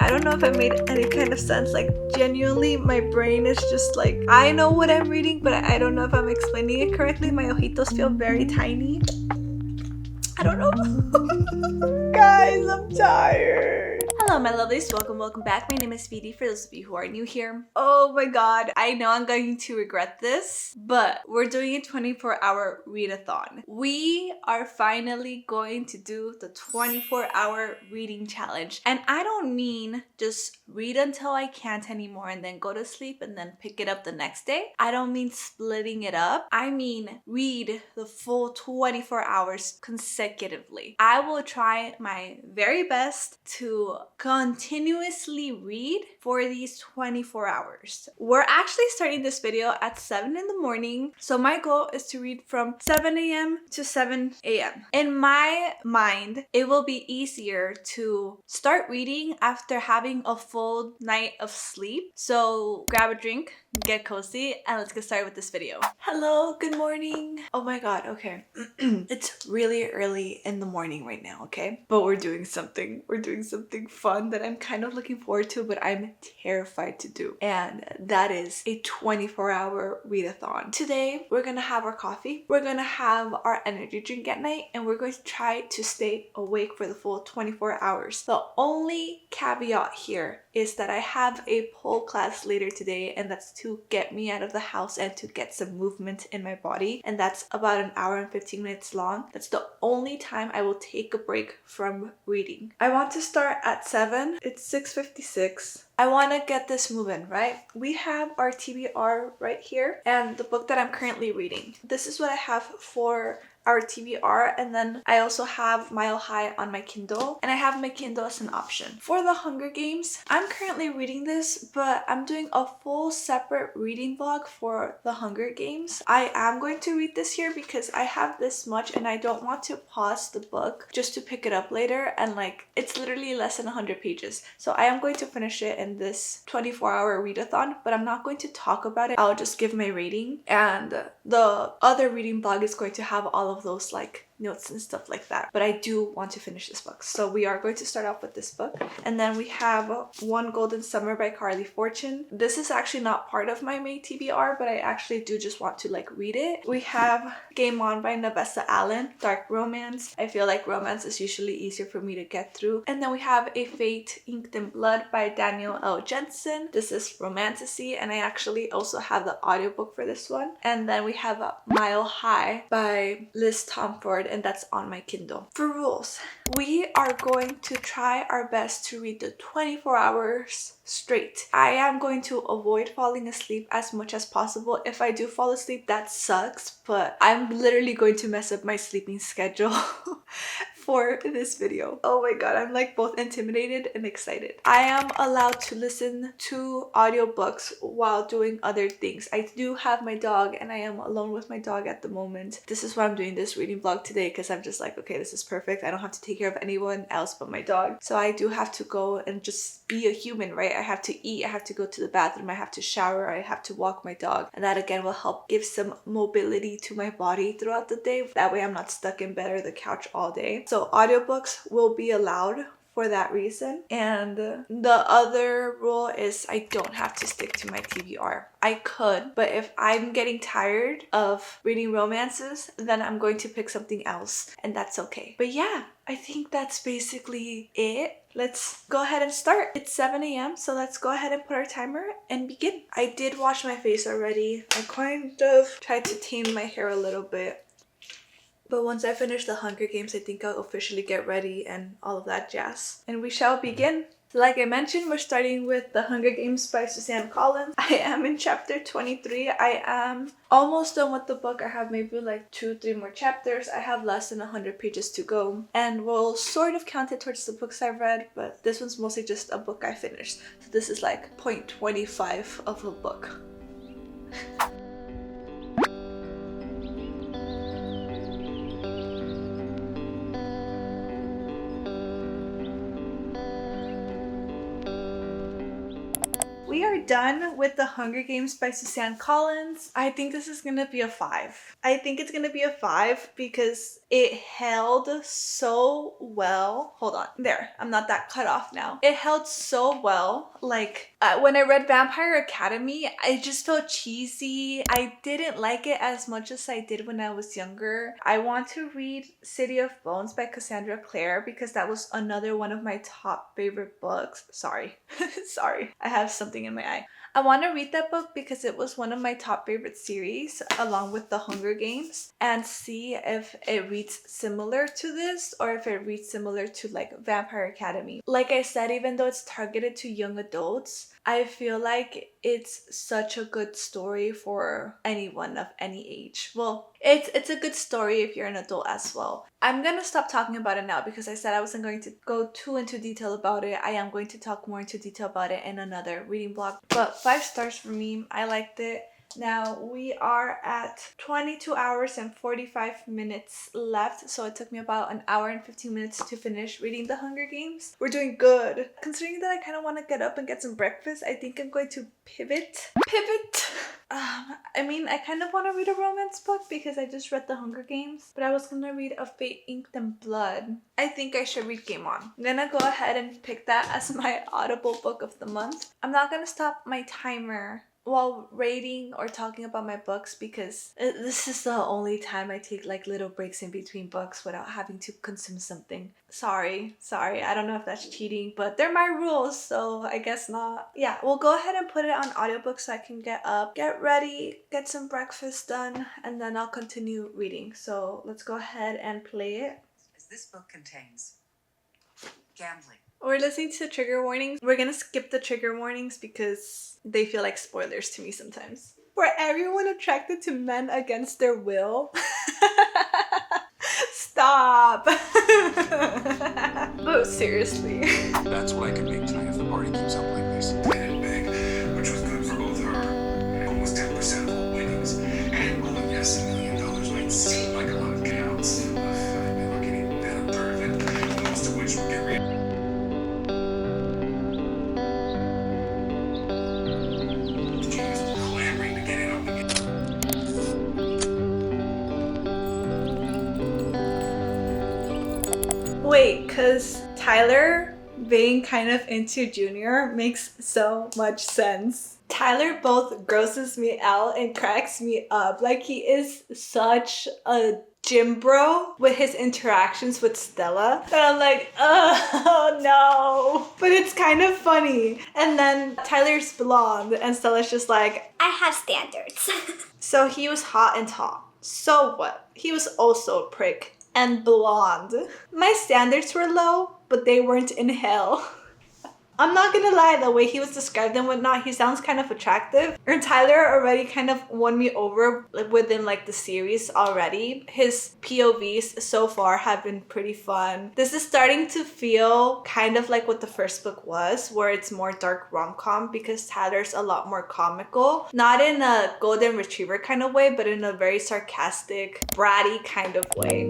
I don't know if I made any kind of sense. Like, genuinely, my brain is just like, I know what I'm reading, but I don't know if I'm explaining it correctly. My ojitos feel very tiny. I don't know. Guys, I'm tired. Hello, my lovelies. Welcome back. My name is Viry, for those of you who are new here. Oh my god, I know I'm going to regret this, but we're doing a 24-hour readathon. We are finally going to do the 24-hour reading challenge. And I don't mean just read until I can't anymore and then go to sleep and then pick it up the next day. I don't mean splitting it up. I mean read the full 24 hours consecutively. I will try my very best to continuously read for these 24 hours. We're actually starting this video at 7 in the morning. So my goal is to read from 7 a.m. to 7 a.m. In my mind, it will be easier to start reading after having a full night of sleep. So grab a drink, get cozy, and let's get started with this video. Hello, good morning. Oh my god, okay. It's really early in the morning right now, okay? But we're doing something fun that I'm kind of looking forward to, but I'm terrified to do. And that is a 24-hour readathon. Today, we're gonna have our coffee, we're gonna have our energy drink at night, and we're going to try to stay awake for the full 24 hours. The only caveat here is that I have a pole class later today, and that's to get me out of the house and to get some movement in my body, and that's about an hour and 15 minutes long. That's the only time I will take a break from reading. I want to start at 7. It's 6:56. I want to get this moving, right? We have our TBR right here and the book that I'm currently reading. This is what I have for our TBR, and then I also have Mile High on my Kindle, and I have my Kindle as an option. For the Hunger Games, I'm currently reading this, but I'm doing a full separate reading vlog for the Hunger Games. I am going to read this here because I have this much and I don't want to pause the book just to pick it up later, and like it's literally less than 100 pages. So I am going to finish it in this 24-hour readathon, but I'm not going to talk about it. I'll just give my rating, and the other reading vlog is going to have all of those like notes and stuff like that. But I do want to finish this book, so we are going to start off with this book. And then we have One Golden Summer by Carly Fortune. This is actually not part of my main TBR, but I actually do just want to like read it. We have Game On by Navessa Allen, dark romance. I feel like romance is usually easier for me to get through. And then we have A Fate Inked in Blood by Daniel L. Jensen. This is romantasy, and I actually also have the audiobook for this one. And then we have Mile High by Liz Tomford, and that's on my Kindle. For rules, we are going to try our best to read the 24 hours straight. I am going to avoid falling asleep as much as possible. If I do fall asleep, that sucks, but I'm literally going to mess up my sleeping schedule for this video. Oh my god, I'm like both intimidated and excited. I am allowed to listen to audiobooks while doing other things. I do have my dog and I am alone with my dog at the moment. This is why I'm doing this reading vlog today, because I'm just like, okay, this is perfect. I don't have to take care of anyone else but my dog. So I do have to go and just be a human, right? I have to eat, I have to go to the bathroom, I have to shower, I have to walk my dog. And that again will help give some mobility to my body throughout the day. That way I'm not stuck in bed or the couch all day. So audiobooks will be allowed for that reason. And the other rule is I don't have to stick to my TBR. I could, but if I'm getting tired of reading romances, then I'm going to pick something else, and that's okay. But yeah, I think that's basically it. Let's go ahead and start. It's 7 a.m. so let's go ahead and put our timer and begin. I did wash my face already. I kind of tried to tame my hair a little bit. But once I finish the Hunger Games, I think I'll officially get ready and all of that jazz. And we shall begin. So like I mentioned, we're starting with The Hunger Games by Suzanne Collins. I am in chapter 23. I am almost done with the book. I have maybe like 2-3 more chapters. I have less than 100 pages to go. And we'll sort of count it towards the books I've read, but this one's mostly just a book I finished. So this is like 0.25 of a book. We we are done with The Hunger Games by Suzanne Collins. I think this is gonna be a 5. I think it's gonna be a 5 because it held so well. Hold on. There. I'm not that cut off now. It held so well. Like, when I read Vampire Academy, I just felt cheesy. I didn't like it as much as I did when I was younger. I want to read City of Bones by Cassandra Clare because that was another one of my top favorite books. Sorry. Sorry. I have something in my eye. I want to read that book because it was one of my top favorite series along with The Hunger Games, and see if it reads similar to this or if it reads similar to like Vampire Academy. Like I said, even though it's targeted to young adults, I feel like it's such a good story for anyone of any age. Well, it's a good story if you're an adult as well. I'm gonna stop talking about it now because I said I wasn't going to go too into detail about it. I am going to talk more into detail about it in another reading blog. But 5 stars for me. I liked it. Now we are at 22 hours and 45 minutes left, so it took me about an hour and 15 minutes to finish reading The Hunger Games. We're doing good. Considering that I kind of want to get up and get some breakfast, I think I'm going to pivot. I mean, I kind of want to read a romance book because I just read The Hunger Games, but I was gonna read A Fate Inked in Blood. I think I should read Game On. I'm gonna go ahead and pick that as my Audible book of the month. I'm not gonna stop my timer while rating or talking about my books because this is the only time I take like little breaks in between books without having to consume something. Sorry. I don't know if that's cheating, but they're my rules, so I guess not. Yeah, we'll go ahead and put it on audiobook so I can get up, get ready, get some breakfast done, and then I'll continue reading. So let's go ahead and play it. As this book contains gambling. We're listening to trigger warnings. We're gonna skip the trigger warnings because they feel like spoilers to me sometimes. For everyone attracted to men against their will. Stop. Oh, seriously. That's what I can make tonight if the party keeps up like this. And big, which was good for both her, almost 10% of all winnings. And while yes, $1 million might seem like a lot of counts, I'd be looking even better third of it, most of which will get rid. Clamoring to get in on the Wait, cause Tyler being kind of into Junior makes so much sense. Tyler both grosses me out and cracks me up. Like, he is such a gym bro with his interactions with Stella that I'm like, oh no. But it's kind of funny. And then Tyler's blonde and Stella's just like, I have standards. so he was hot and tall. So what? He was also a prick and blonde. My standards were low, but they weren't in hell. I'm not gonna lie, the way he was described and whatnot, he sounds kind of attractive. And Tyler already kind of won me over within like the series already. His POVs so far have been pretty fun. This is starting to feel kind of like what the first book was, where it's more dark rom-com because Tyler's a lot more comical. Not in a golden retriever kind of way, but in a very sarcastic, bratty kind of way.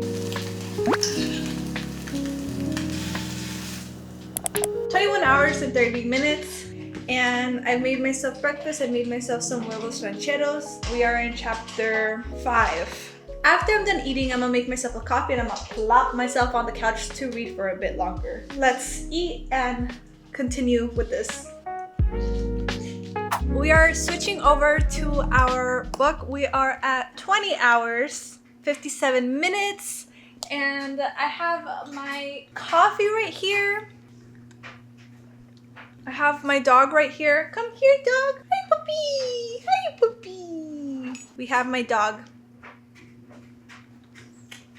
21 hours and 30 minutes, and I made myself breakfast. I made myself some huevos rancheros. We are in chapter 5. After I'm done eating, I'm gonna make myself a coffee and I'm gonna plop myself on the couch to read for a bit longer. Let's eat and continue with this. We are switching over to our book. We are at 20 hours, 57 minutes, and I have my coffee right here. I have my dog right here. Come here, dog. Hi, puppy. Hi, puppy. We have my dog.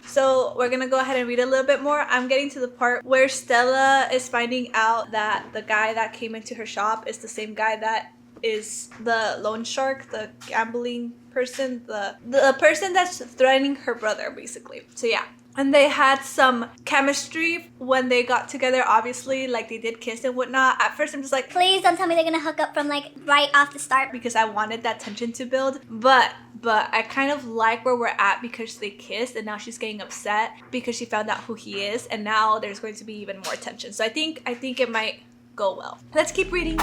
So we're gonna go ahead and read a little bit more. I'm getting to the part where Stella is finding out that the guy that came into her shop is the same guy that is the loan shark, the gambling person, the person that's threatening her brother, basically. So yeah. And they had some chemistry when they got together, obviously, like they did kiss and whatnot. At first I'm just like, Please don't tell me they're gonna hook up from like right off the start. because I wanted that tension to build. But I kind of like where we're at because they kissed and now she's getting upset because she found out who he is, and now there's going to be even more tension. So I think it might go well. Let's keep reading.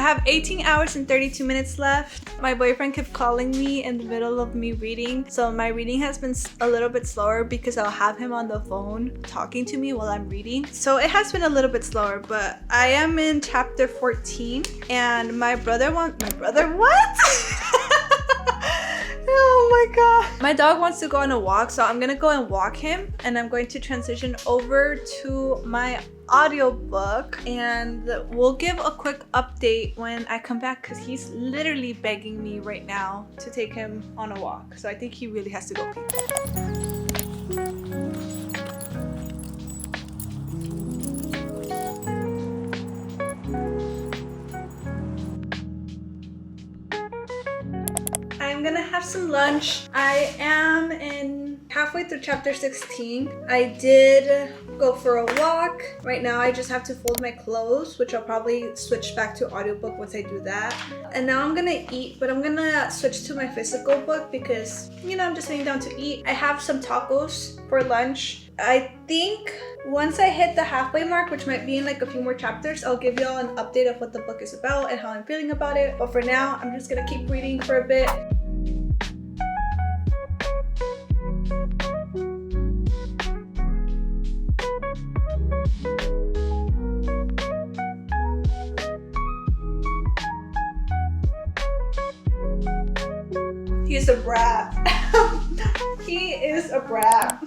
have 18 hours and 32 minutes left. My boyfriend kept calling me in the middle of me reading, so my reading has been a little bit slower because I'll have him on the phone talking to me while I'm reading. So it has been a little bit slower, but I am in chapter 14 and my brother what? Oh my god. My dog wants to go on a walk, so I'm gonna go and walk him and I'm going to transition over to my audiobook and we'll give a quick update when I come back because he's literally begging me right now to take him on a walk. So I think he really has to go pee. I'm gonna have some lunch. I am in halfway through chapter 16. I did go for a walk. Right now I just have to fold my clothes, which I'll probably switch back to audiobook once I do that. And now I'm gonna eat, but I'm gonna switch to my physical book because, you know, I'm just sitting down to eat. I have some tacos for lunch. I think once I hit the halfway mark, which might be in like a few more chapters, I'll give y'all an update of what the book is about and how I'm feeling about it. But for now, I'm just gonna keep reading for a bit. He's a brat. He is a brat.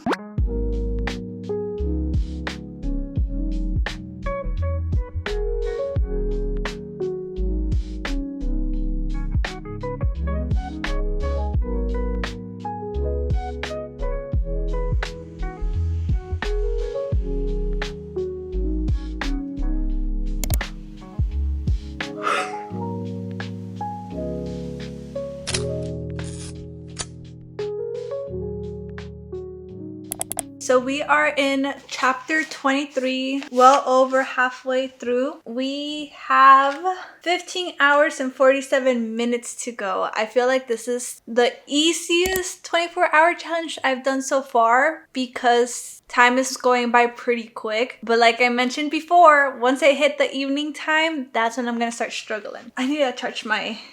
So we are in chapter 23, well over halfway through. We have 15 hours and 47 minutes to go. I feel like this is the easiest 24-hour challenge I've done so far because time is going by pretty quick. But like I mentioned before, once I hit the evening time, that's when I'm gonna start struggling. I need to charge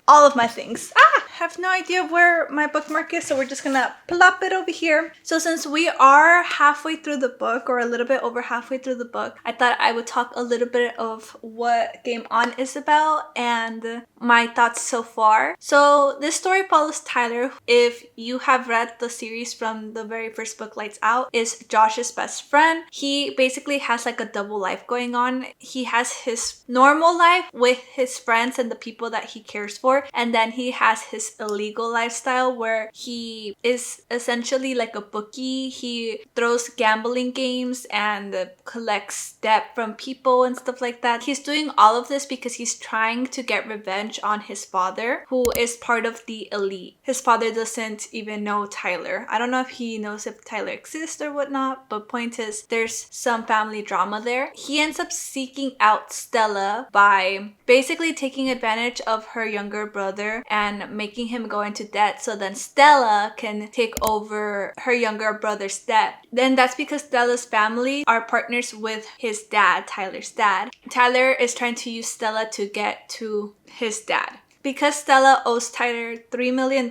all of my things. I have no idea where my bookmark is, so we're just gonna plop it over here. So since we are halfway through the book, or a little bit over halfway through the book, I thought I would talk a little bit of what Game On is about and my thoughts so far. So this story follows Tyler. If you have read the series from the very first book, Lights Out, is Josh's best friend. He basically has like a double life going on. He has his normal life with his friends and the people that he cares for, and then he has his illegal lifestyle where he is essentially like a bookie. He throws gambling games and collects debt from people and stuff like that. He's doing all of this because he's trying to get revenge on his father, who is part of the elite. His father doesn't even know Tyler. I don't know if he knows if Tyler exists or whatnot, but point is there's some family drama there. He ends up seeking out Stella by basically taking advantage of her younger brother and making him go into debt so then Stella can take over her younger brother's debt. Then that's because Stella's family are partners with his dad, Tyler's dad. Tyler is trying to use Stella to get to his dad. Because Stella owes Tyler $3 million,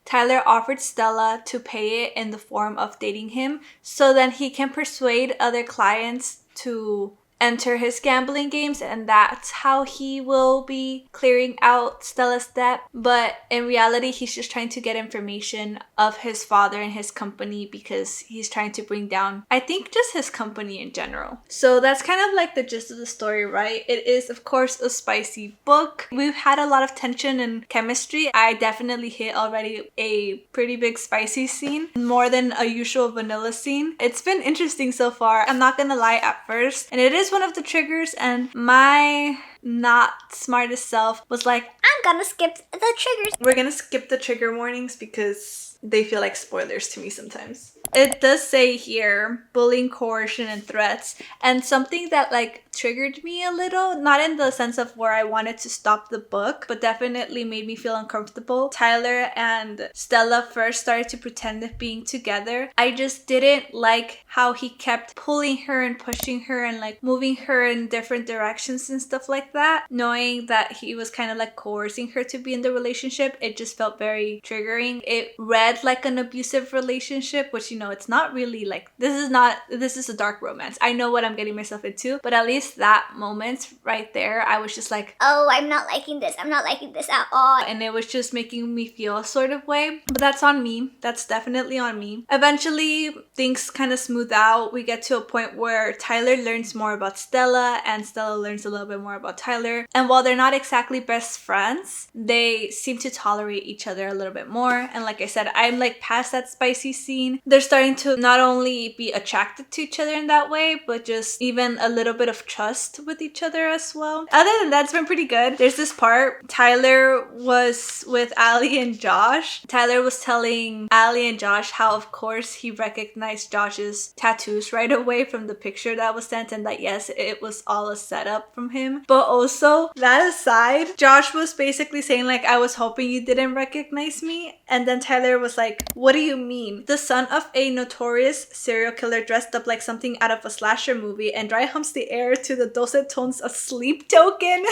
Tyler offered Stella to pay it in the form of dating him so then he can persuade other clients to enter his gambling games, and that's how he will be clearing out Stella's debt. But in reality, he's just trying to get information of his father and his company because he's trying to bring down, I think, just his company in general. So that's kind of like the gist of the story, right? It is, of course, a spicy book. We've had a lot of tension and chemistry. I definitely hit already a pretty big spicy scene, more than a usual vanilla scene. It's been interesting so far. I'm not gonna lie at first, and it is one of the triggers, and my not smartest self was like, I'm gonna skip the triggers. we're gonna skip the trigger warnings because they feel like spoilers to me sometimes. It does say here bullying, coercion, and threats, and something that like triggered me a little. Not in the sense of where I wanted to stop the book, but definitely made me feel uncomfortable. Tyler and Stella first started to pretend of being together. I just didn't like how he kept pulling her and pushing her and like moving her in different directions and stuff like that. Knowing that he was kind of like coercing her to be in the relationship, it just felt very triggering. It read like an abusive relationship, which, you know, it's not really. Like, this is a dark romance. I know what I'm getting myself into, but at least that moment right there, I was just like, oh, I'm not liking this. I'm not liking this at all. and it was just making me feel a sort of way. But that's on me. That's definitely on me. Eventually, things kind of smooth out. We get to a point where Tyler learns more about Stella and Stella learns a little bit more about Tyler. And while they're not exactly best friends, they seem to tolerate each other a little bit more. And like I said, I'm like past that spicy scene. They're starting to not only be attracted to each other in that way, but just even a little bit of trust with each other as well. Other than that, it's been pretty good. There's this part, Tyler was with Ali and Josh. Tyler was telling Ali and Josh how, of course, he recognized Josh's tattoos right away from the picture that was sent, and that yes, it was all a setup from him. But also, that aside, Josh was basically saying like, I was hoping you didn't recognize me. And then Tyler was like, what do you mean? The son of a notorious serial killer dressed up like something out of a slasher movie and dry humps the air to the dulcet tones of Sleep Token.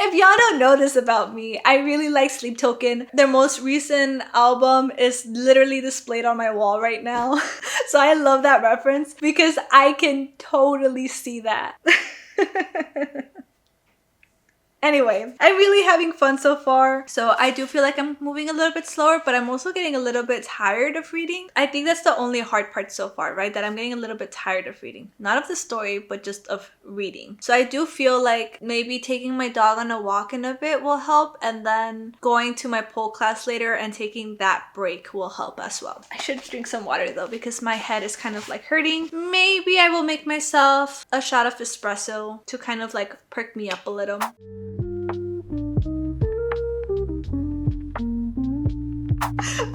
If y'all don't know this about me, I really like Sleep Token. Their most recent album is literally displayed on my wall right now. So I love that reference because I can totally see that. Anyway, I'm really having fun so far. So I do feel like I'm moving a little bit slower, but I'm also getting a little bit tired of reading. I think that's the only hard part so far, right? That I'm getting a little bit tired of reading. Not of the story, but just of reading. So I do feel like maybe taking my dog on a walk in a bit will help, and then going to my pole class later and taking that break will help as well. I should drink some water though, because my head is kind of like hurting. Maybe I will make myself a shot of espresso to kind of like perk me up a little.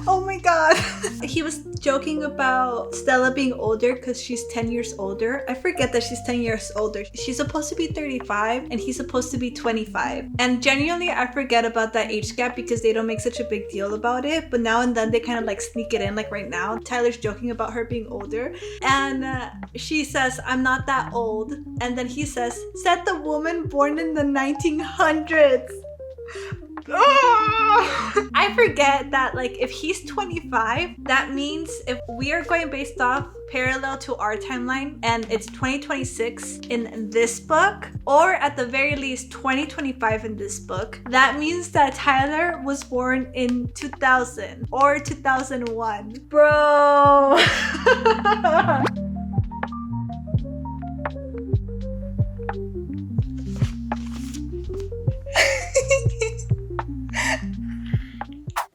Oh my god. He was joking about Stella being older because she's 10 years older. I forget that she's 10 years older. She's supposed to be 35 and he's supposed to be 25. And genuinely, I forget about that age gap because they don't make such a big deal about it. But now and then they kind of like sneak it in. Like right now, Tyler's joking about her being older. And she says, I'm not that old. And then he says, said the woman born in the 1900s. I forget that like if he's 25, that means if we are going based off parallel to our timeline and it's 2026 in this book, or at the very least 2025 in this book, that means that Tyler was born in 2000 or 2001. Bro.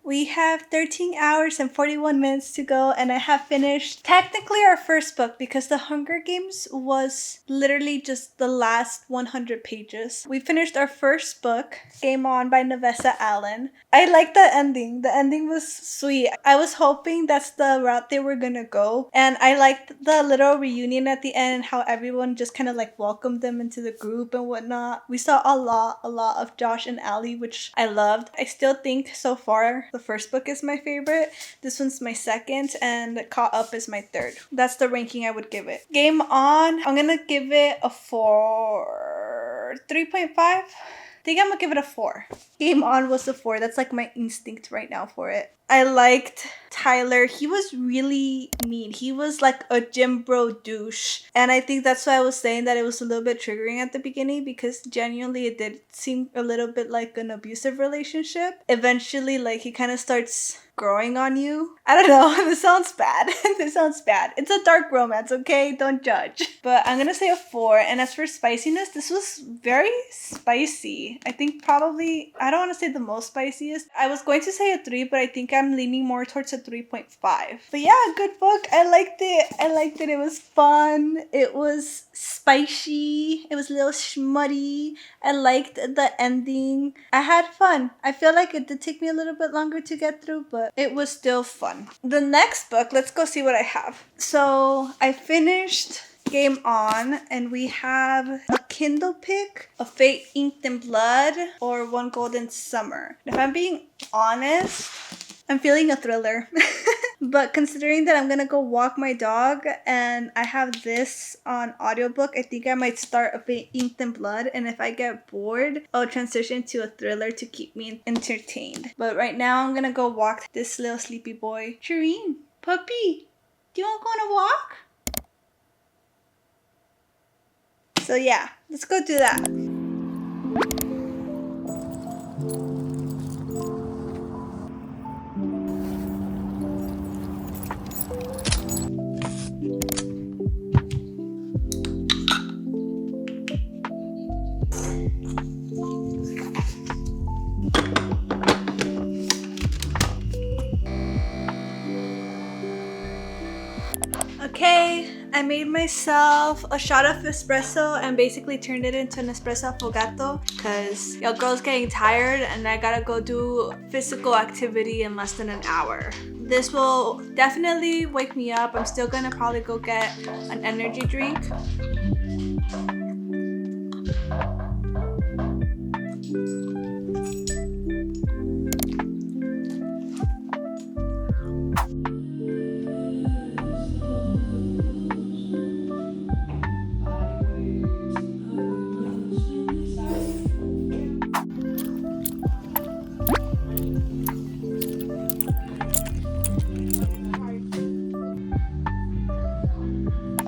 We have 13 hours and 41 minutes to go, and I have finished technically our first book because The Hunger Games was literally just the last 100 pages. We finished our first book, Game On by Nevessa Allen. I liked the ending. The ending was sweet. I was hoping that's the route they were gonna go, and I liked the little reunion at the end and how everyone just kind of like welcomed them into the group and whatnot. We saw a lot of Josh and Ali, which I loved. I still think so far the first book is my favorite. This one's my second, and Caught Up is my third. That's the ranking I would give it. Game On, I'm gonna give it a 3.5. I think I'm gonna give it a 4. Game On was a 4. That's like my instinct right now for it. I liked Tyler. He was really mean. He was like a gym bro douche. And I think that's why I was saying that it was a little bit triggering at the beginning, because genuinely it did seem a little bit like an abusive relationship. Eventually, like, he kind of starts growing on you. I don't know. This sounds bad. This sounds bad. It's a dark romance, okay? Don't judge. But I'm gonna say a 4. And as for spiciness, this was very spicy. I think probably, I don't want to say the most spiciest. I was going to say a 3, but I think I'm leaning more towards a 3.5. But yeah, good book. I liked it. It was fun. It was spicy. It was a little schmutty. I liked the ending. I had fun. I feel like it did take me a little bit longer to get through, but it was still fun. The next book, let's go see what I have. So I finished Game On, and we have a Kindle pick, a Fate Inked in Blood, or One Golden Summer. If I'm being honest, I'm feeling a thriller. But considering that I'm gonna go walk my dog and I have this on audiobook, I think I might start a Fate Inked in Blood, and if I get bored, I'll transition to a thriller to keep me entertained. But right now, I'm gonna go walk this little sleepy boy. Shireen, puppy, do you want to go on a walk? So yeah, let's go do that. Okay, I made myself a shot of espresso and basically turned it into an espresso affogato because your girl's getting tired and I gotta go do physical activity in less than an hour. This will definitely wake me up. I'm still gonna probably go get an energy drink.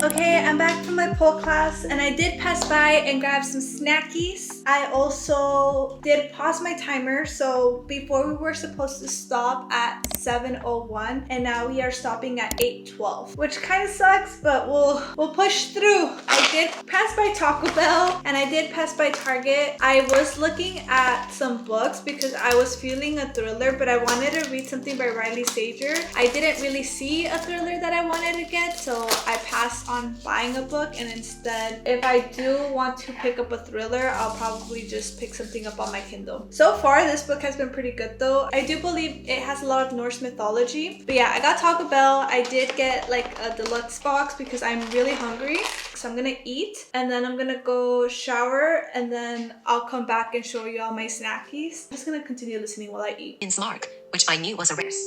Okay, I'm back from my pole class and I did pass by and grab some snackies. I also did pause my timer, so before we were supposed to stop at 7:01 and now we are stopping at 8:12, which kind of sucks, but we'll push through. I did pass by Taco Bell and I did pass by Target. I was looking at some books because I was feeling a thriller, but I wanted to read something by Riley Sager. I didn't really see a thriller that I wanted to get, so I passed on buying a book, and instead, if I do want to pick up a thriller, I'll probably just pick something up on my Kindle. So far, this book has been pretty good though. I do believe it has a lot of Norse mythology. But yeah, I got Taco Bell. I did get like a deluxe box because I'm really hungry. So I'm gonna eat and then I'm gonna go shower and then I'll come back and show you all my snackies. I'm just gonna continue listening while I eat. In Mark, which I knew was a race,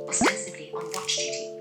ostensibly on watch duty.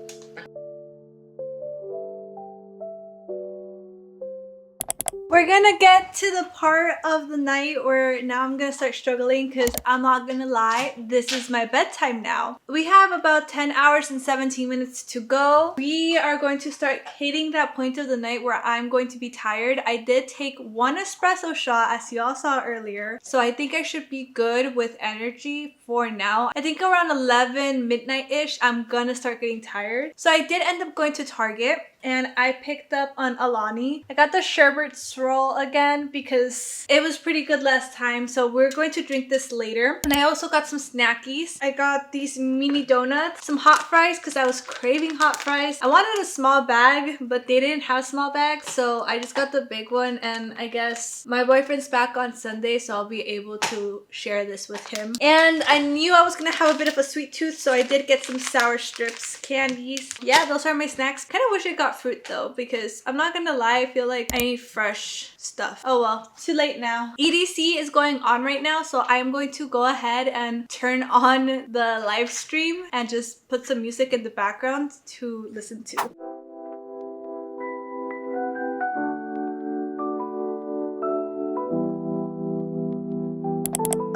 We're gonna get to the part of the night where now I'm gonna start struggling because I'm not gonna lie, this is my bedtime now. We have about 10 hours and 17 minutes to go. We are going to start hitting that point of the night where I'm going to be tired. I did take one espresso shot as you all saw earlier, so I think I should be good with energy for now. I think around 11 midnight-ish, I'm gonna start getting tired. So I did end up going to Target and I picked up on Alani. I got the sherbet swirl again because it was pretty good last time, so we're going to drink this later. And I also got some snackies. I got these mini donuts, some hot fries because I was craving hot fries. I wanted a small bag, but they didn't have small bags, so I just got the big one, and I guess my boyfriend's back on Sunday, so I'll be able to share this with him. And I knew I was gonna have a bit of a sweet tooth, so I did get some sour strips, candies. Yeah, those are my snacks. Kind of wish I got fruit though, because I'm not gonna lie, I feel like I need fresh stuff. Oh well, too late now. EDC is going on right now, so I'm going to go ahead and turn on the live stream and just put some music in the background to listen to.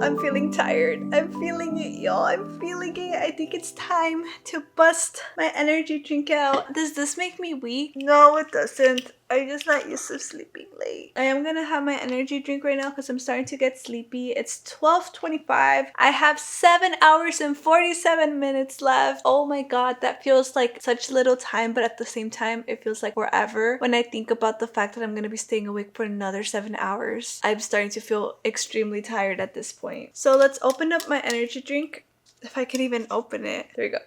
I'm feeling tired. I'm feeling it, y'all. I'm feeling it. I think it's time to bust my energy drink out. Does this make me weak? No, it doesn't. I'm just not used to sleeping late. I am gonna have my energy drink right now because I'm starting to get sleepy. It's 12:25. I have 7 hours and 47 minutes left. Oh my god, that feels like such little time, but at the same time, it feels like forever. When I think about the fact that I'm gonna be staying awake for another 7 hours, I'm starting to feel extremely tired at this point. So let's open up my energy drink. If I can even open it. There we go.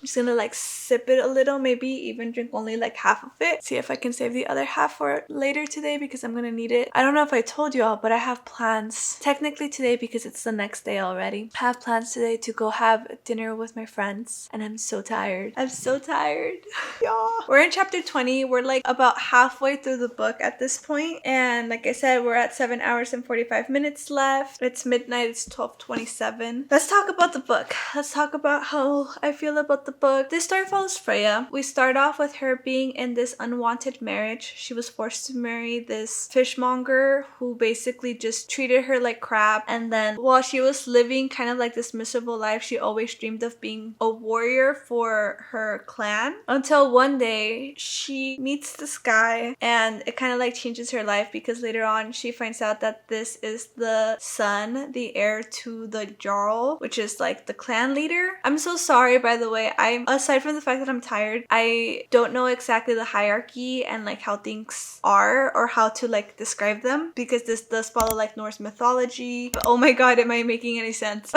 I'm just gonna like sip it a little, maybe even drink only like half of it. See if I can save the other half for later today because I'm gonna need it. I don't know if I told you all, but I have plans technically today because it's the next day already. I have plans today to go have dinner with my friends and I'm so tired. I'm so tired. Yeah. We're in chapter 20. We're like about halfway through the book at this point, and like I said, we're at 7 hours and 45 minutes left. It's midnight. It's 12:27. Let's talk about the book. Let's talk about how I feel about the book. This story follows Freya. We start off with her being in this unwanted marriage. She was forced to marry this fishmonger who basically just treated her like crap, and then while she was living kind of like this miserable life, she always dreamed of being a warrior for her clan, until one day she meets this guy and it kind of like changes her life because later on she finds out that this is the son, the heir to the Jarl, which is like the clan leader. I'm so sorry, by the way. I'm aside from the fact that I'm tired, I don't know exactly the hierarchy and like how things are or how to like describe them because this does follow like Norse mythology. But oh my god, am I making any sense?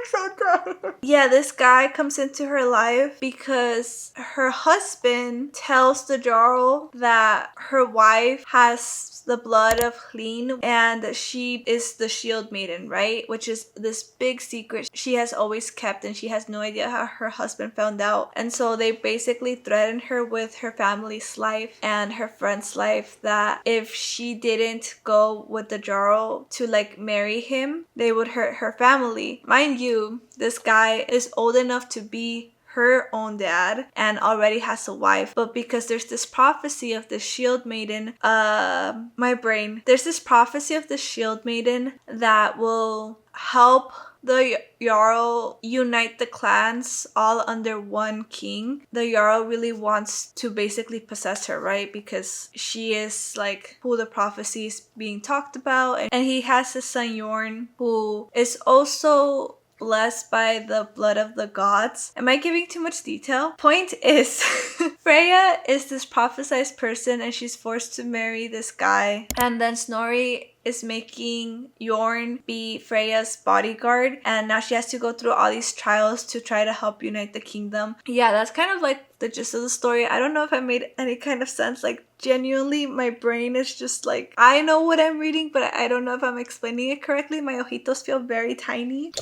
So tired. Yeah, this guy comes into her life because her husband tells the Jarl that her wife has the blood of Hlin and she is the shield maiden, right? Which is this big secret she has always kept and she has no idea how her husband found out. And so they basically threatened her with her family's life and her friend's life that if she didn't go with the Jarl to like marry him, they would hurt her family. Mind you, this guy is old enough to be her own dad and already has a wife, but because there's this prophecy of the shield maiden, there's this prophecy of the shield maiden that will help the Jarl unite the clans all under one king. The Jarl really wants to basically possess her, right? Because she is like who the prophecy is being talked about, and he has his son Jorn, who is also blessed by the blood of the gods. Am I giving too much detail? Point is, Freya is this prophesized person and she's forced to marry this guy. And then Snorri is making Jorn be Freya's bodyguard, and now she has to go through all these trials to try to help unite the kingdom. Yeah, that's kind of like the gist of the story. I don't know if I made any kind of sense. Like genuinely, my brain is just like, I know what I'm reading, but I don't know if I'm explaining it correctly. My ojitos feel very tiny.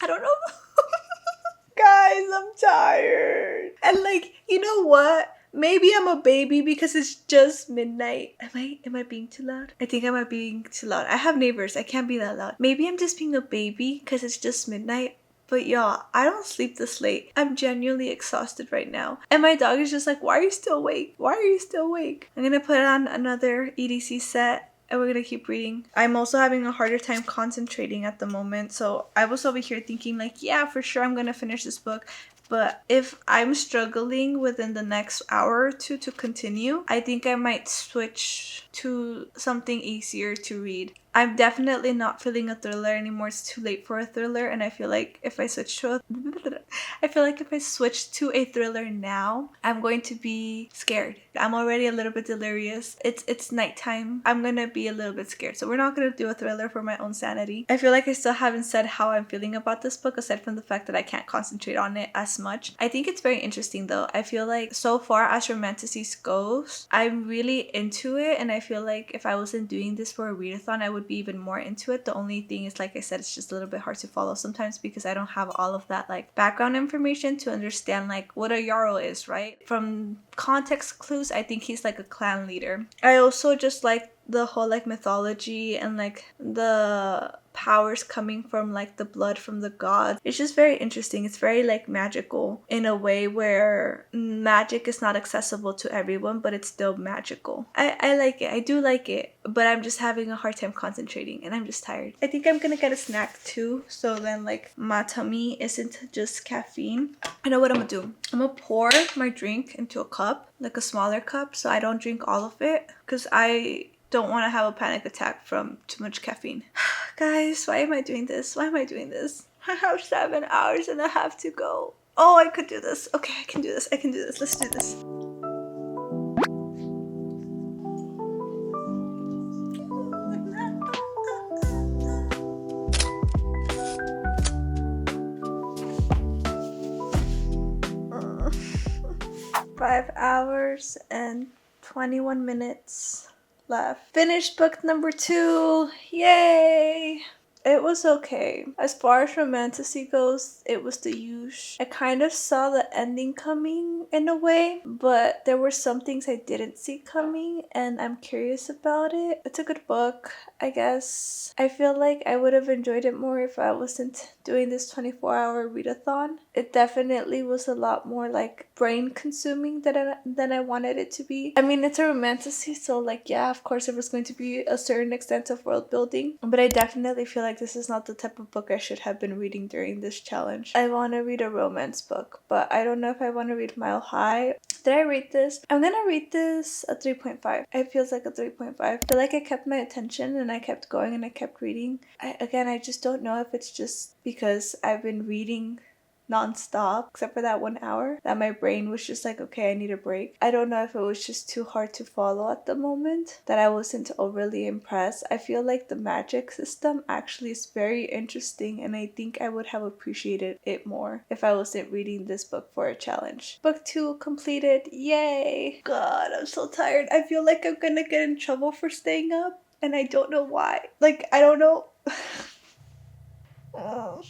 I don't know. Guys, I'm tired. And like, you know what? Maybe I'm a baby because it's just midnight. Am I being too loud? I think I might be being too loud. I have neighbors. I can't be that loud. Maybe I'm just being a baby because it's just midnight. But y'all, I don't sleep this late. I'm genuinely exhausted right now. And my dog is just like, why are you still awake? Why are you still awake? I'm gonna put on another EDC set and we're gonna keep reading. I'm also having a harder time concentrating at the moment. So I was over here thinking like, yeah, for sure I'm gonna finish this book. But if I'm struggling within the next hour or two to continue, I think I might switch to something easier to read. I'm definitely not feeling a thriller anymore. It's too late for a thriller, and I feel like if I switch to a thriller now, I'm going to be scared. I'm already a little bit delirious. It's nighttime. I'm gonna be a little bit scared. So we're not gonna do a thriller for my own sanity. I feel like I still haven't said how I'm feeling about this book, aside from the fact that I can't concentrate on it as much. I think it's very interesting though. I feel like so far as romanticies goes, I'm really into it, and I feel like if I wasn't doing this for a readathon, I would be even more into it. The only thing is, like I said, it's just a little bit hard to follow sometimes because I don't have all of that like background information to understand like what a Jarl is, right? From context clues, I think he's like a clan leader. I also just like the whole like mythology and like the powers coming from like the blood from the gods. It's just very interesting. It's very like magical in a way where magic is not accessible to everyone, but it's still magical. I like it. I do like it, but I'm just having a hard time concentrating and I'm just tired. I think I'm gonna get a snack too, so then like my tummy isn't just caffeine. I know what I'm gonna do. I'm gonna pour my drink into a cup, like a smaller cup, so I don't drink all of it because I don't want to have a panic attack from too much caffeine. Guys, why am I doing this? Why am I doing this? I have 7 hours and I have to go. Oh, I could do this. Okay, I can do this. I can do this. Let's do this. 5 hours and 21 minutes left. Finished book number 2. Yay! It was okay. As far as romantasy goes, it was the usual. I kind of saw the ending coming in a way, but there were some things I didn't see coming, and I'm curious about it. It's a good book, I guess. I feel like I would have enjoyed it more if I wasn't doing this 24-hour readathon. It definitely was a lot more like brain consuming than I wanted it to be. I mean, it's a romantasy, so like, yeah, of course there was going to be a certain extent of world building, but I definitely feel like this is not the type of book I should have been reading during this challenge. I want to read a romance book, but I don't know if I want to read Mile High. Did I read this? I'm gonna read this a 3.5. It feels like a 3.5. I feel like I kept my attention and I kept going and I kept reading. I just don't know if it's just because I've been reading non-stop except for that 1 hour that my brain was just like, okay, I need a break. I don't know if it was just too hard to follow at the moment, that I wasn't overly impressed. I feel like the magic system actually is very interesting, and I think I would have appreciated it more if I wasn't reading this book for a challenge. Book 2 completed. Yay! God, I'm so tired. I feel like I'm gonna get in trouble for staying up, and I don't know why. Like, I don't know. Oh.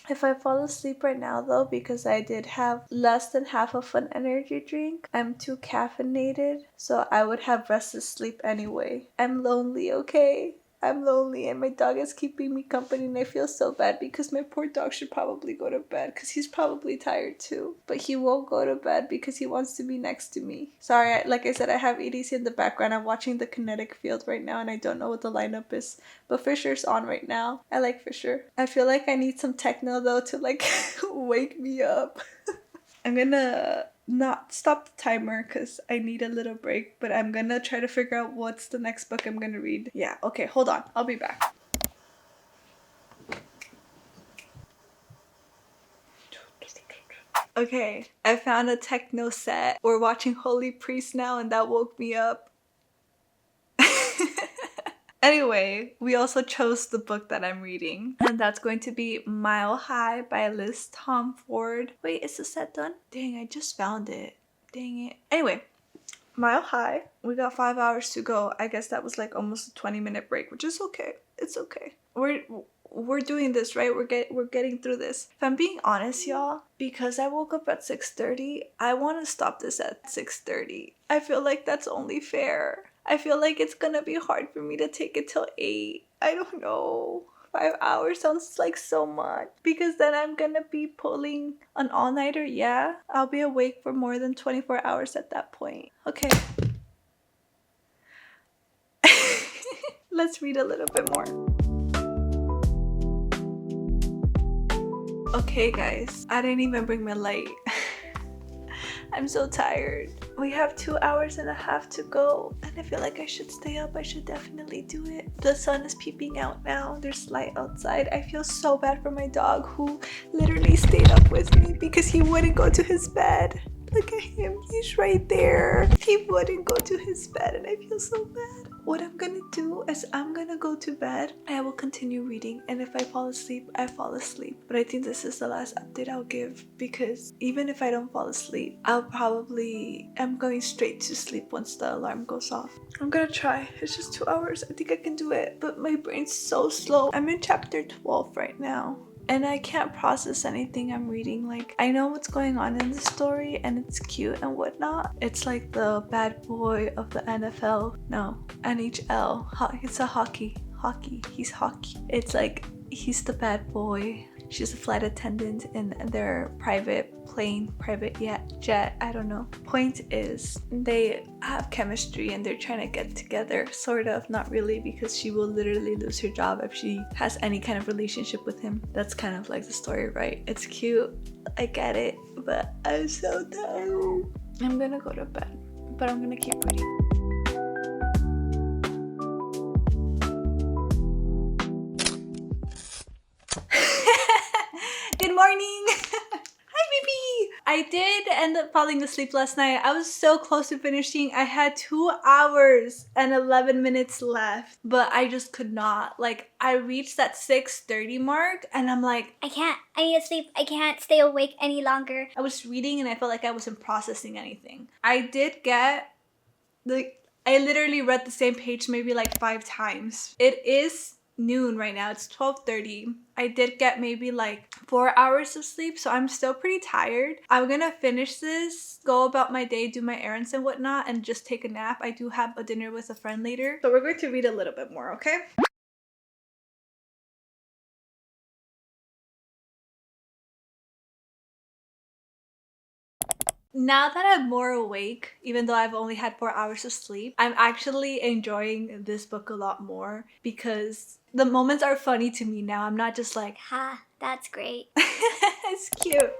If I fall asleep right now though, because I did have less than half of an energy drink, I'm too caffeinated, so I would have restless sleep anyway. I'm lonely, okay? I'm lonely and my dog is keeping me company, and I feel so bad because my poor dog should probably go to bed because he's probably tired too. But he won't go to bed because he wants to be next to me. Sorry, like I said, I have EDC in the background. I'm watching the kinetic field right now and I don't know what the lineup is. But Fisher's on right now. I like Fisher. I feel like I need some techno though to like wake me up. I'm gonna not stop the timer because I need a little break, but I'm gonna try to figure out what's the next book I'm gonna read. Yeah, okay, hold on. I'll be back. Okay, I found a techno set. We're watching Holy Priest now and that woke me up. Anyway, we also chose the book that I'm reading, and that's going to be Mile High by Liz Tomford. Wait, is the set done? Dang, I just found it. Dang it. Anyway, Mile High. We got 5 hours to go. I guess that was like almost a 20-minute break, which is okay. It's okay. We're doing this, right? We're getting through this. If I'm being honest, y'all, because I woke up at 6:30, I want to stop this at 6:30. I feel like that's only fair. I feel like it's gonna be hard for me to take it till 8. I don't know. 5 hours sounds like so much. Because then I'm gonna be pulling an all-nighter. Yeah, I'll be awake for more than 24 hours at that point. Okay. Let's read a little bit more. Okay guys, I didn't even bring my light. I'm so tired. We have 2 hours and a half to go, and I feel like I should stay up. I should definitely do it. The sun is peeping out now. There's light outside. I feel so bad for my dog who literally stayed up with me because he wouldn't go to his bed. Look at him. He's right there. He wouldn't go to his bed and I feel so bad. What I'm gonna do is I'm gonna go to bed. I will continue reading, and if I fall asleep, I fall asleep. But I think this is the last update I'll give, because even if I don't fall asleep, I'm going straight to sleep once the alarm goes off. I'm gonna try. It's just 2 hours. I think I can do it, but my brain's so slow. I'm in chapter 12 right now, and I can't process anything I'm reading. Like, I know what's going on in the story and it's cute and whatnot. It's like the bad boy of the NFL. No, NHL. It's a hockey. He's hockey. It's like he's the bad boy. She's a flight attendant in their private plane, private jet, I don't know. Point is, they have chemistry and they're trying to get together, sort of, not really, because she will literally lose her job if she has any kind of relationship with him. That's kind of like the story, right? It's cute, I get it, but I'm so tired. I'm gonna go to bed, but I'm gonna keep reading. Good morning. Hi, baby. I did end up falling asleep last night. I was so close to finishing. I had 2 hours and 11 minutes left, but I just could not. Like, I reached that 6:30 mark and I'm like, I can't. I need to sleep. I can't stay awake any longer. I was reading and I felt like I wasn't processing anything. I did get, like, I literally read the same page maybe like 5 times. It is noon right now. It's 12:30. I did get maybe like 4 hours of sleep, so I'm still pretty tired. I'm gonna finish this, go about my day, do my errands and whatnot, and just take a nap. I do have a dinner with a friend later, so we're going to read a little bit more, okay? Now that I'm more awake, even though I've only had 4 hours of sleep, I'm actually enjoying this book a lot more because the moments are funny to me now. I'm not just like, Ha, that's great. it's cute.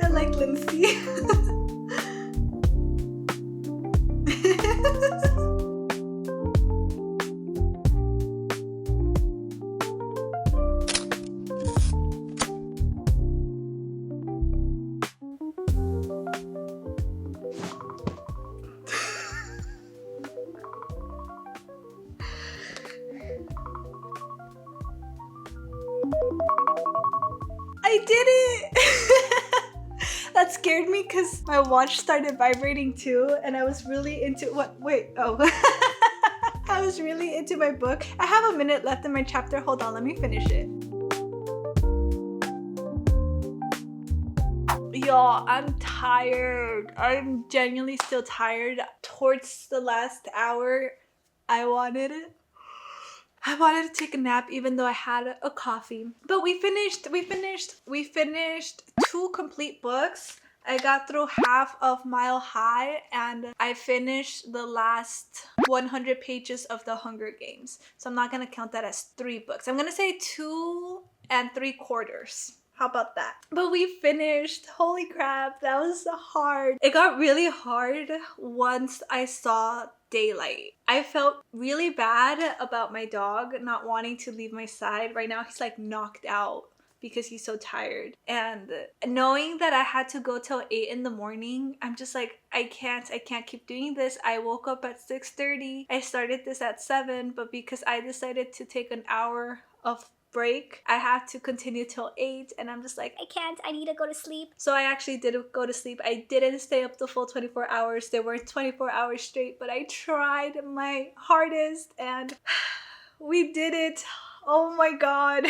I like Lindsay. I did it! That scared me because my watch started vibrating too, and I was really into what? Wait, oh. I was really into my book. I have a minute left in my chapter. Hold on, let me finish it. Y'all, I'm tired. I'm genuinely still tired. Towards the last hour, I wanted to take a nap even though I had a coffee. But we finished 2 complete books. I got through half of Mile High and I finished the last 100 pages of The Hunger Games. So I'm not gonna count that as 3 books. I'm gonna say 2 3/4. How about that? But we finished. Holy crap, that was hard. It got really hard once I saw daylight. I felt really bad about my dog not wanting to leave my side. Right now he's like knocked out because he's so tired. And knowing that I had to go till 8 in the morning, I'm just like, I can't keep doing this. I woke up at 6:30. I started this at 7, but because I decided to take an hour of break, I have to continue till 8, and I'm just like, I can't. I need to go to sleep. so I actually did go to sleep. I didn't stay up the full 24 hours. There weren't 24 hours straight, but I tried my hardest and we did it. Oh my god.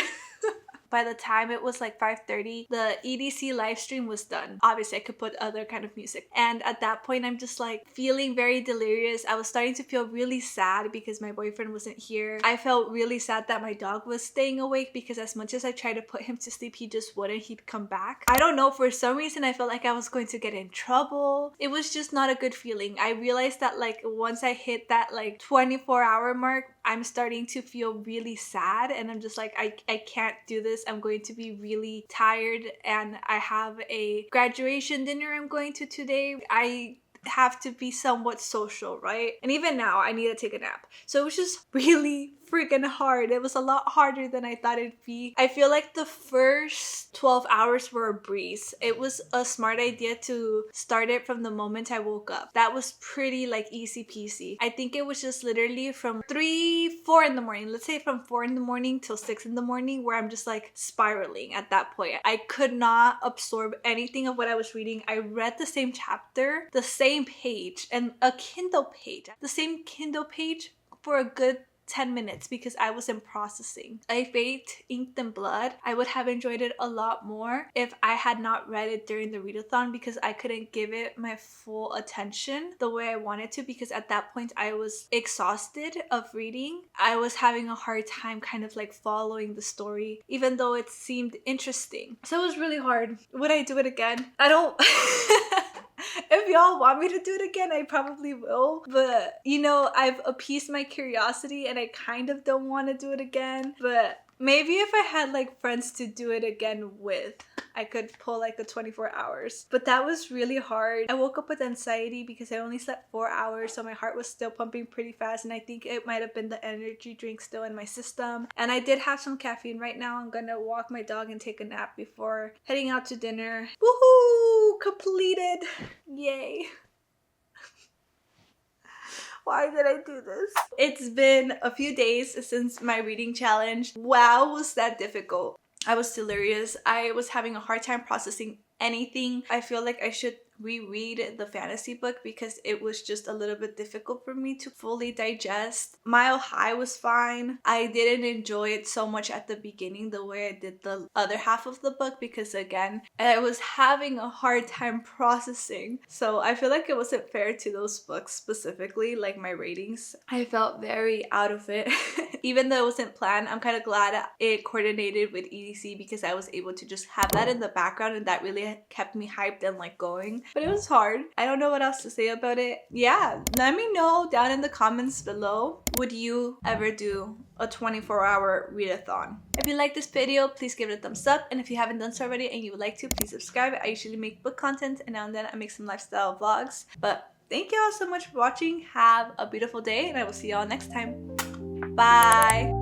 By the time it was like 5:30, the EDC live stream was done. Obviously, I could put other kind of music. And at that point, I'm just like feeling very delirious. I was starting to feel really sad because my boyfriend wasn't here. I felt really sad that my dog was staying awake because as much as I tried to put him to sleep, he just wouldn't. He'd come back. I don't know, for some reason, I felt like I was going to get in trouble. It was just not a good feeling. I realized that like once I hit that like 24-hour mark, I'm starting to feel really sad and I'm just like, I can't do this. I'm going to be really tired and I have a graduation dinner I'm going to today. I have to be somewhat social, right? And even now I need to take a nap. So it was just really freaking hard. It was a lot harder than I thought it'd be. I feel like the first 12 hours were a breeze. It was a smart idea to start it from the moment I woke up. That was pretty like easy peasy. I think it was just literally from 4 in the morning. Let's say from 4 in the morning till 6 in the morning where I'm just like spiraling at that point. I could not absorb anything of what I was reading. I read the same chapter, the same page, and a Kindle page. The same Kindle page for a good 10 minutes because I was in processing. I faked Inked in Blood. I would have enjoyed it a lot more if I had not read it during the readathon because I couldn't give it my full attention the way I wanted to, because at that point I was exhausted of reading. I was having a hard time kind of like following the story even though it seemed interesting. So it was really hard. Would I do it again? I don't if y'all want me to do it again, I probably will. But you know, I've appeased my curiosity and I kind of don't want to do it again. But maybe if I had like friends to do it again with, I could pull like a 24 hours. But that was really hard. I woke up with anxiety because I only slept 4 hours, so my heart was still pumping pretty fast, and I think it might have been the energy drink still in my system. And I did have some caffeine. Right now I'm gonna walk my dog and take a nap before heading out to dinner. Woohoo! Completed! Yay! Why did I do this? It's been a few days since my reading challenge. Wow, was that difficult. I was delirious. I was having a hard time processing anything. I feel like I should reread the fantasy book because it was just a little bit difficult for me to fully digest. Mile High was fine. I didn't enjoy it so much at the beginning the way I did the other half of the book because again, I was having a hard time processing. So I feel like it wasn't fair to those books specifically, like my ratings. I felt very out of it. Even though it wasn't planned, I'm kind of glad it coordinated with EDC because I was able to just have that in the background, and that really kept me hyped and like going. But it was hard. I don't know what else to say about it. Yeah, let me know down in the comments below. Would you ever do a 24-hour readathon? If you like this video, please give it a thumbs up. And if you haven't done so already and you would like to, please subscribe. I usually make book content and now and then I make some lifestyle vlogs. But thank you all so much for watching. Have a beautiful day and I will see y'all next time. Bye!